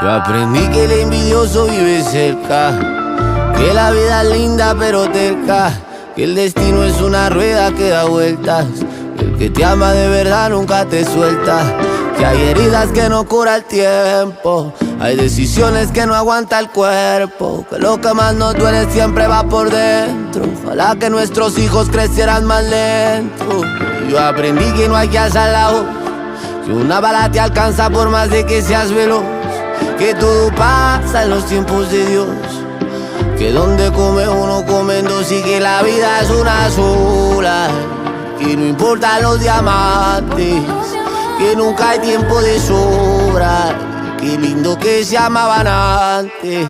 Yo aprendí que el envidioso vive cerca, que la vida es linda pero terca, que el destino es una rueda que da vueltas, que el que te ama de verdad nunca te suelta, que hay heridas que no cura el tiempo, hay decisiones que no aguanta el cuerpo, que lo que más nos duele siempre va por dentro. Ojalá que nuestros hijos crecieran más lento. Yo aprendí que no hay que alzar la voz, que una bala te alcanza por más de que seas veloz, que todo pasa en los tiempos de Dios, que donde come uno comen dos y que la vida es una sola, que no importan los diamantes, que nunca hay tiempo de sobra, qué lindo que se amaban antes.